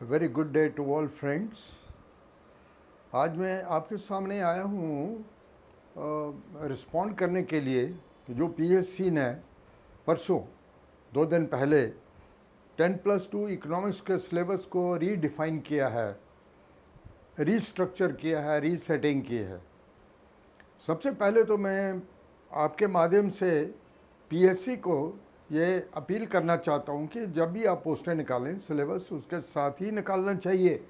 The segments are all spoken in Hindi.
Very good day to all friends. आज मैं आपके सामने आया हूँ रिस्पॉन्ड करने के लिए कि जो पीएससी ने परसों 2 दिन पहले 10+2 इकोनॉमिक्स के सिलेबस को रीडिफाइन किया है, रीस्ट्रक्चर किया है, रीसेटिंग की है। सबसे पहले तो मैं आपके माध्यम से पीएससी को ये अपील करना चाहता हूँ कि जब भी आप पोस्टें निकालें सिलेबस उसके साथ ही निकालना चाहिए।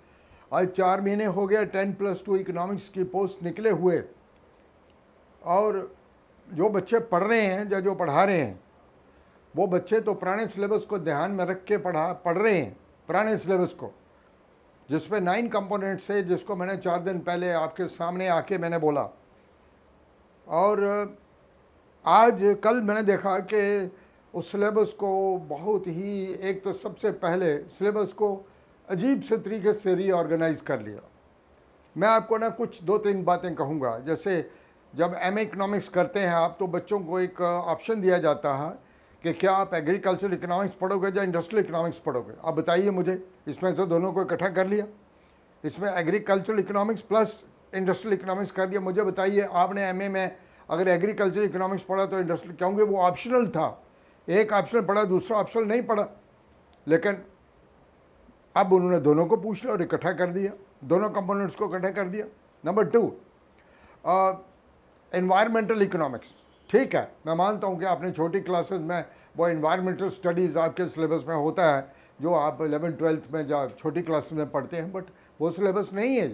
आज 4 महीने हो गए 10+2 इकोनॉमिक्स की पोस्ट निकले हुए, और जो बच्चे पढ़ रहे हैं या जो पढ़ा रहे हैं वो बच्चे तो पुराने सिलेबस को ध्यान में रख के पढ़ रहे हैं, पुराने सिलेबस को जिसमें 9 कंपोनेंट्स है, जिसको मैंने 4 दिन पहले आपके सामने आके मैंने बोला। और आज कल मैंने देखा कि उस सिलेबस को बहुत ही, एक तो सबसे पहले सिलेबस को अजीब से तरीके से रीऑर्गेनाइज कर लिया। मैं आपको ना कुछ 2-3 बातें कहूँगा। जैसे जब एमए इकोनॉमिक्स करते हैं आप, तो बच्चों को एक ऑप्शन दिया जाता है कि क्या आप एग्रीकल्चर इकोनॉमिक्स पढ़ोगे या इंडस्ट्रियल इकोनॉमिक्स पढ़ोगे। आप बताइए मुझे, इसमें से दोनों को इकट्ठा कर लिया, इसमें agriculture economics plus industrial economics कर दिया। मुझे बताइए, आपने एमए में अगर एग्रीकल्चर इकोनॉमिक्स पढ़ा तो इंडस्ट्रियल, क्योंकि वो ऑप्शनल था, एक ऑप्शन पढ़ा दूसरा ऑप्शन नहीं पढ़ा। लेकिन अब उन्होंने दोनों को पूछ लिया और इकट्ठा कर दिया, दोनों कंपोनेंट्स को इकट्ठा कर दिया। Number 2, environmental economics. ठीक है, मैं मानता हूँ कि आपने छोटी क्लासेस में वो एनवायरमेंटल स्टडीज़ आपके सिलेबस में होता है जो आप 11th-12th में या छोटी क्लासेस में पढ़ते हैं, बट वो सिलेबस नहीं है।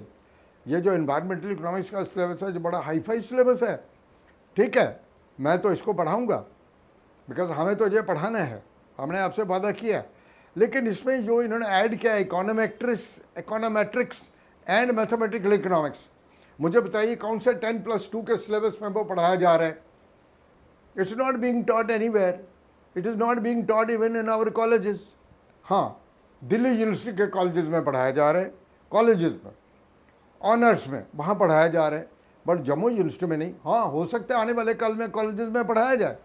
ये जो एनवायरमेंटल इकोनॉमिक्स का सिलेबस है जो बड़ा हाईफाई सिलेबस है। ठीक है, मैं तो इसको पढ़ाऊँगा बिकॉज हमें तो ये पढ़ाना है, हमने आपसे वादा किया है। लेकिन इसमें जो इन्होंने ऐड किया इकोनोमेट्रिक्स एंड मैथमेटिकल इकोनॉमिक्स, मुझे बताइए कौन से 10+2 के सिलेबस में वो पढ़ाया जा रहा है। It's not being taught anywhere, it is not being taught even in our colleges. हाँ, दिल्ली यूनिवर्सिटी के कॉलेजेस में पढ़ाया जा रहा है, कॉलेजेस में ऑनर्स में वहाँ पढ़ाया जा रहा है, बट जम्मू यूनिवर्सिटी में नहीं। हाँ, हो सकता है आने वाले कल में कॉलेजेस में पढ़ाया जाए,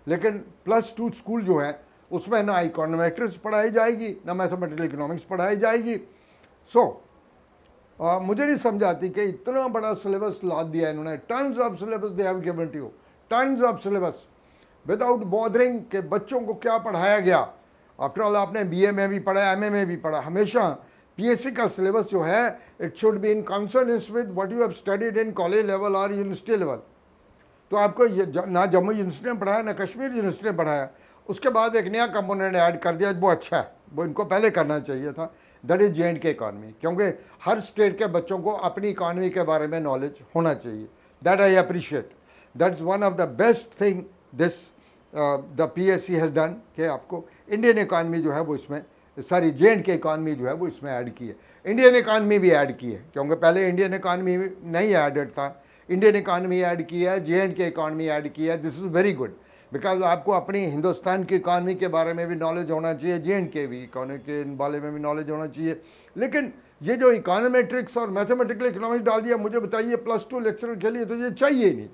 लेकिन +2 स्कूल जो है उसमें ना इकोनोमेट्रिक्स पढ़ाई जाएगी ना मैथमेटिकल इकोनॉमिक्स पढ़ाई जाएगी। मुझे नहीं समझ आती कि इतना बड़ा सिलेबस लाद दिया इन्होंने। Tons of syllabus they have given to you, tons of syllabus without bothering के बच्चों को क्या पढ़ाया गया। आफ्टर ऑल आपने बीए में भी पढ़ा, एमए में भी पढ़ा। हमेशा पीएससी का सिलेबस जो है it should be in consonance with what you have studied in college level और यूनिवर्सिटी लेवल। तो आपको ना जम्मू यूनिवर्सिटी ने पढ़ाया ना कश्मीर यूनिवर्सिटी ने पढ़ाया। उसके बाद एक नया कंपोनेंट ऐड कर दिया, वो अच्छा है, वो इनको पहले करना चाहिए था। दैट इज J&K इकॉनमी, क्योंकि हर स्टेट के बच्चों को अपनी इकॉनमी के बारे में नॉलेज होना चाहिए। That I appreciate, that is one of the best thing this the PSC has done, कि आपको इंडियन इकॉनमी जो है वो इसमें, सॉरी J&K इकॉनमी जो है वो इसमें ऐड की है। इंडियन इकॉनमी भी ऐड की है, क्योंकि पहले इंडियन इकॉनमी नहीं एडेड था। इंडियन इकॉनमी ऐड की है, J&K इकॉनमी ऐड की है। This is very good, because आपको अपनी हिंदुस्तान की इकॉनमी के बारे में भी नॉलेज होना चाहिए, J&K भी इकॉनमी के बारे में भी नॉलेज होना चाहिए। लेकिन ये जो इकोनोमेट्रिक्स और मैथमेटिकल इकोनॉमिक्स डाल दिया, मुझे बताइए +2 लेक्चर के लिए तो ये चाहिए ही नहीं,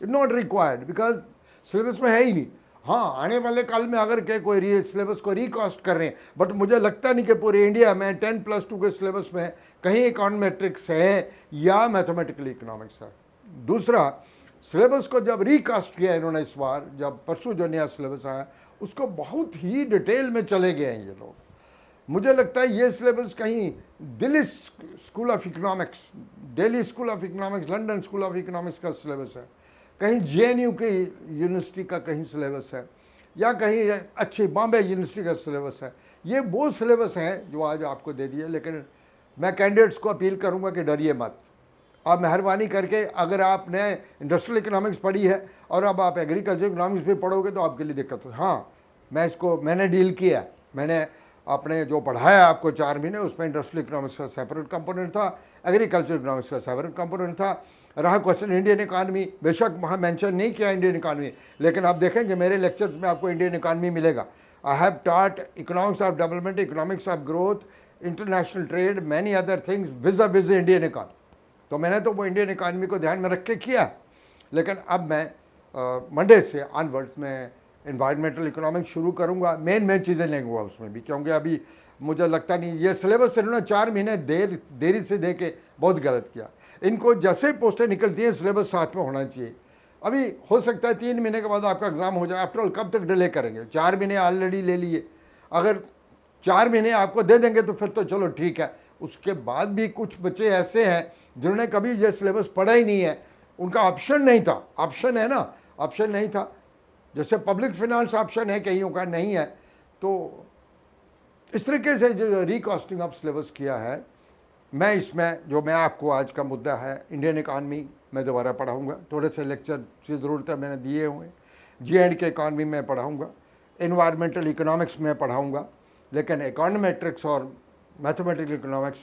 it not required, because syllabus में है ही नहीं। हाँ, आने वाले काल में अगर के कोई सिलेबस को रिकास्ट कर रहे हैं, बट मुझे लगता नहीं कि पूरे इंडिया में 10+2 के सिलेबस में कहीं इकोनोमेट्रिक्स है या मैथमेटिकल इकोनॉमिक्स है। दूसरा, सिलेबस को जब रिकास्ट किया इन्होंने इस बार, जब परसों जो नया सिलेबस आया उसको बहुत ही डिटेल में चले गए हैं ये लोग। मुझे लगता है ये सिलेबस कहीं Delhi school of economics, Delhi school of economics, London school of economics का सिलेबस है, कहीं JNU की यूनिवर्सिटी का कहीं सिलेबस है, या कहीं अच्छी बॉम्बे यूनिवर्सिटी का सिलेबस है। ये वो सिलेबस हैं जो आज आपको दे दिए। लेकिन मैं कैंडिडेट्स को अपील करूँगा कि डरिए मत। आप मेहरबानी करके, अगर आपने इंडस्ट्रियल इकोनॉमिक्स पढ़ी है और अब आप एग्रीकल्चर इकोनॉमिक्स भी पढ़ोगे तो आपके लिए दिक्कत हो। हाँ, मैंने डील किया, मैंने आपने जो पढ़ाया आपको 4 महीने, उसमें इंडस्ट्रियल इकोनॉमिक्स का सेपरेट कंपोनेंट था, एग्रीकल्चर इकोनॉमिक्स का सेपरेट कंपोनेंट था। रहा क्वेश्चन इंडियन इकानमी, बेशक वहाँ मेंशन नहीं किया इंडियन इकानमी, लेकिन आप देखेंगे मेरे लेक्चर्स में आपको इंडियन इकानमी मिलेगा। I have taught economics of development, economics of growth, international trade, many other things विज़ Indian economy. तो मैंने तो वो इंडियन इकानमी को ध्यान में रख के किया। लेकिन अब मैं मंडे से ऑनवर्ड्स में एनवायरमेंटल इकोनॉमिक्स शुरू करूँगा। मेन चीज़ें लेंगे उसमें भी, क्योंकि अभी मुझे लगता नहीं। ये सिलेबस इन्होंने 4 महीने देरी से दे के बहुत गलत किया। इनको जैसे पोस्टें निकलती हैं सिलेबस साथ में होना चाहिए। अभी हो सकता है 3 महीने के बाद आपका एग्ज़ाम हो जाए, आफ्टर ऑल कब तक डिले करेंगे? 4 महीने ऑलरेडी ले लिए, अगर 4 महीने आपको दे देंगे तो फिर तो चलो ठीक है। उसके बाद भी कुछ बच्चे ऐसे हैं जिन्होंने कभी ये सिलेबस पढ़ा ही नहीं है, उनका ऑप्शन नहीं था। ऑप्शन है ना, ऑप्शन नहीं था, जैसे पब्लिक फिनांस ऑप्शन है, कईयों का नहीं है। तो इस तरीके से जो रिकास्टिंग ऑफ सिलेबस किया है, मैं इसमें जो मैं आपको आज का मुद्दा है इंडियन इकॉनमी मैं दोबारा पढ़ाऊँगा, थोड़े से लेक्चर की ज़रूरत है मैंने दिए हुए। G&K इकॉनमी में पढ़ाऊँगा, इन्वायरमेंटल इकोनॉमिक्स में पढ़ाऊँगा, लेकिन इकोनॉमेट्रिक्स और मैथमेटिकल इकोनॉमिक्स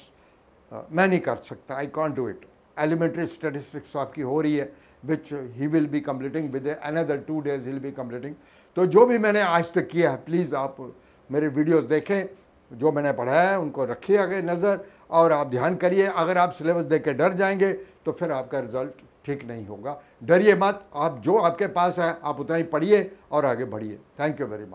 मैं नहीं कर सकता, I can't do it. Elementary statistics आपकी हो रही है, which he will be completing with another 2 days he will be completing. तो जो भी मैंने आज तक किया है, प्लीज़ आप मेरे वीडियोस देखें, जो मैंने पढ़ाया है उनको रखिए आगे नज़र, और आप ध्यान करिए। अगर आप सिलेबस देख के डर जाएंगे तो फिर आपका रिजल्ट ठीक नहीं होगा। डरिए मत, आप जो आपके पास है आप उतना ही पढ़िए और आगे बढ़िए। Thank you very much.